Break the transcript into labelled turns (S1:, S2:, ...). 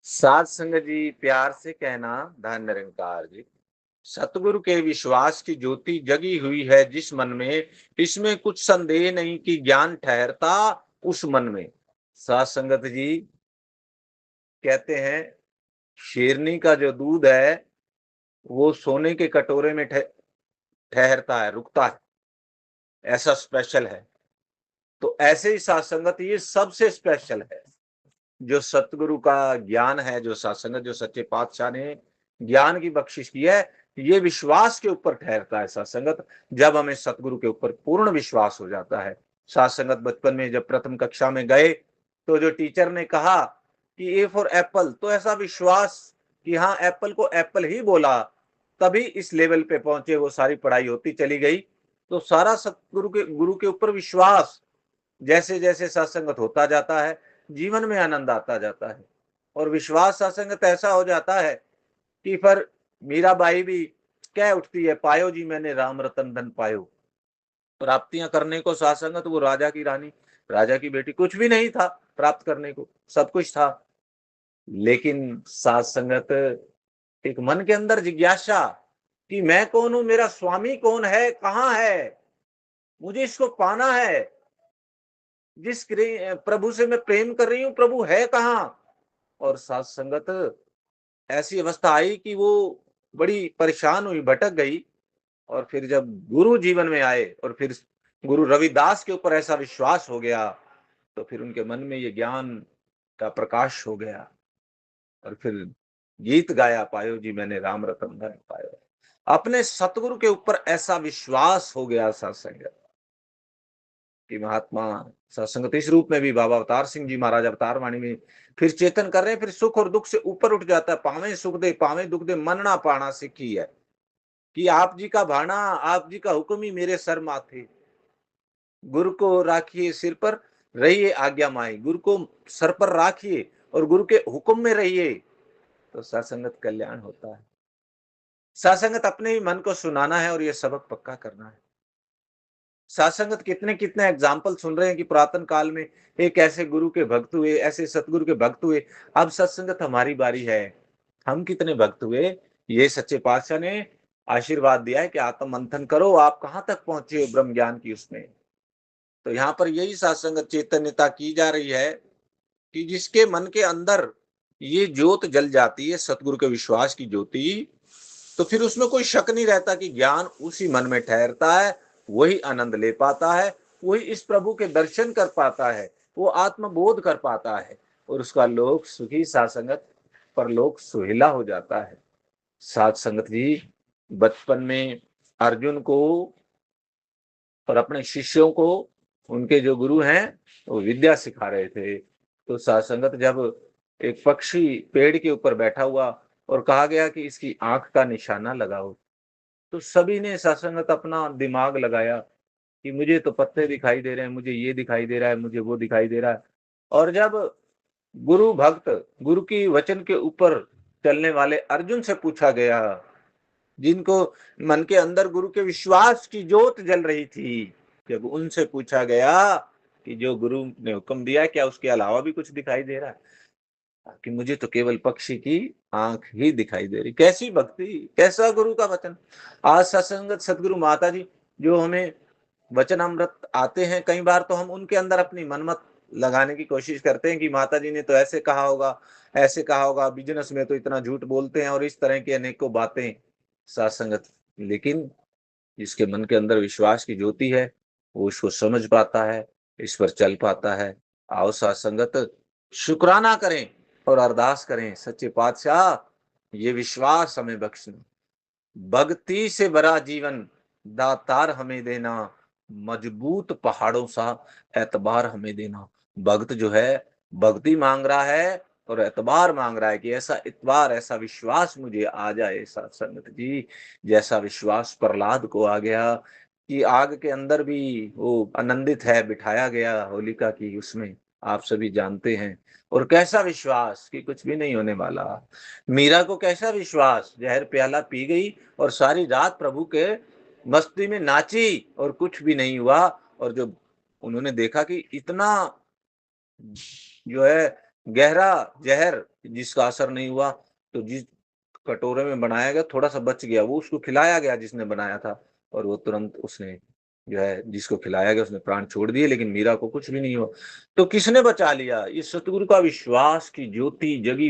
S1: साध संगत जी, प्यार से कहना धन निरंकार जी। सतगुरु के विश्वास की ज्योति जगी हुई है जिस मन में, इसमें कुछ संदेह नहीं कि ज्ञान ठहरता उस मन में। साध संगत जी कहते हैं, शेरनी का जो दूध है वो सोने के कटोरे में ठहरता है, रुकता है, ऐसा स्पेशल है। तो ऐसे ही साध संगत ये सबसे स्पेशल है। जो सतगुरु का ज्ञान है, जो सत्संगत, जो सच्चे पातशाह ने ज्ञान की बख्शिश की है, ये विश्वास के ऊपर ठहरता है सत्संगत। जब हमें सतगुरु के ऊपर पूर्ण विश्वास हो जाता है। सत्संगत बचपन में जब प्रथम कक्षा में गए तो जो टीचर ने कहा कि ए फॉर एप्पल, तो ऐसा विश्वास कि हाँ एप्पल को एप्पल ही बोला, तभी इस लेवल पे पहुंचे। वो सारी पढ़ाई होती चली गई तो सारा सतगुरु के गुरु के ऊपर विश्वास, जैसे जैसे सत्संगत होता जाता है जीवन में आनंद आता जाता है और विश्वास सत्संगत ऐसा हो जाता है कि फिर मीराबाई भी कह उठती है, पायो जी मैंने राम रतन धन पायो। प्राप्तियां करने को सत्संगत, वो राजा की रानी, राजा की बेटी, कुछ भी नहीं था प्राप्त करने को, सब कुछ था। लेकिन सत्संगत एक मन के अंदर जिज्ञासा कि मैं कौन हूं, मेरा स्वामी कौन है, कहां है, मुझे इसको पाना है। जिस प्रभु से मैं प्रेम कर रही हूँ, प्रभु है कहाँ। और साथ संगत ऐसी अवस्था आई कि वो बड़ी परेशान हुई, भटक गई। और फिर जब गुरु जीवन में आए और फिर गुरु रविदास के ऊपर ऐसा विश्वास हो गया, तो फिर उनके मन में ये ज्ञान का प्रकाश हो गया। और फिर गीत गाया, पायो जी मैंने राम रतन धन पायो। अपने सतगुरु के ऊपर ऐसा विश्वास हो गया सत्संग कि महात्मा सत्संगत इस रूप में भी बाबा अवतार सिंह जी महाराज अवतार वाणी में फिर चेतन कर रहे हैं। फिर सुख और दुख से ऊपर उठ जाता है। पावे सुख दे पावे दुख दे, मन ना पाना सीखी है कि आप जी का भाना, आप जी का हुक्म ही मेरे सर माथे। गुरु को राखिए सिर पर, रहिए आज्ञा माई। गुरु को सर पर राखिए और गुरु के हुक्म में रहिए, तो सत्संगत कल्याण होता है। सत्संगत अपने ही मन को सुनाना है और ये सबक पक्का करना है। सत्संगत कितने कितने एग्जाम्पल सुन रहे हैं कि पुरातन काल में एक ऐसे गुरु के भक्त हुए, ऐसे सतगुरु के भक्त हुए। अब सत्संगत हमारी बारी है, हम कितने भक्त हुए। ये सच्चे पातशाह ने आशीर्वाद दिया है कि आत्म मंथन करो, आप कहां तक पहुंचे हो ब्रह्म ज्ञान की उसमें। तो यहाँ पर यही सत्संगत चैतन्यता की जा रही है कि जिसके मन के अंदर ये ज्योत जल जाती है, सतगुरु के विश्वास की ज्योति, तो फिर उसमें कोई शक नहीं रहता कि ज्ञान उसी मन में ठहरता है, वही आनंद ले पाता है, वही इस प्रभु के दर्शन कर पाता है, वो आत्मबोध कर पाता है और उसका लोक सुखी सासंगत परलोक सुहेला हो जाता है। सात संगत जी बचपन में अर्जुन को और अपने शिष्यों को, उनके जो गुरु हैं वो विद्या सिखा रहे थे। तो सात संगत जब एक पक्षी पेड़ के ऊपर बैठा हुआ और कहा गया कि इसकी आंख का निशाना लगाओ, तो सभी ने सत्संगत अपना दिमाग लगाया कि मुझे तो पत्ते दिखाई दे रहे हैं, मुझे ये दिखाई दे रहा है, मुझे वो दिखाई दे रहा है। और जब गुरु भक्त, गुरु की वचन के ऊपर चलने वाले अर्जुन से पूछा गया, जिनको मन के अंदर गुरु के विश्वास की ज्योत जल रही थी, जब उनसे पूछा गया कि जो गुरु ने हुक्म दिया क्या उसके अलावा भी कुछ दिखाई दे रहा है, कि मुझे तो केवल पक्षी की आंख ही दिखाई दे रही। कैसी भक्ति, कैसा गुरु का वचन। आज सत्संगत सदगुरु माता जी जो हमें वचन अमृत आते हैं, कई बार तो हम उनके अंदर अपनी मनमत लगाने की कोशिश करते हैं कि माता जी ने तो ऐसे कहा होगा, ऐसे कहा होगा, बिजनेस में तो इतना झूठ बोलते हैं और इस तरह की अनेकों बातें। सत्संगत लेकिन जिसके मन के अंदर विश्वास की ज्योति है वो इसको समझ पाता है, इस पर चल पाता है। आओ सत्संगत शुक्राना करें और अरदास करें, सच्चे पातशाह ये विश्वास हमें बख्शना, भक्ति से भरा जीवन दातार हमें देना, मजबूत पहाड़ों सा एतबार हमें देना। भक्त जो है भक्ति मांग रहा है और एतबार मांग रहा है कि ऐसा इतबार, ऐसा विश्वास मुझे आ जाए सत्संगत जी, जैसा विश्वास प्रहलाद को आ गया कि आग के अंदर भी वो आनंदित है, बिठाया गया होलिका की उसमें, आप सभी जानते हैं। और कैसा विश्वास कि कुछ भी नहीं होने वाला। मीरा को कैसा विश्वास, जहर प्याला पी गई और सारी रात प्रभु के मस्ती में नाची और कुछ भी नहीं हुआ। और जब उन्होंने देखा कि इतना जो है गहरा जहर जिसका असर नहीं हुआ, तो जिस कटोरे में बनाया गया थोड़ा सा बच गया, वो उसको खिलाया गया जिसने बनाया था, और वो तुरंत उसने जो है जिसको खिलाया गया उसने प्राण छोड़ दिए, लेकिन मीरा को कुछ भी नहीं हुआ। तो किसने बचा लिया? इस सतगुरु का विश्वास की ज्योति जगी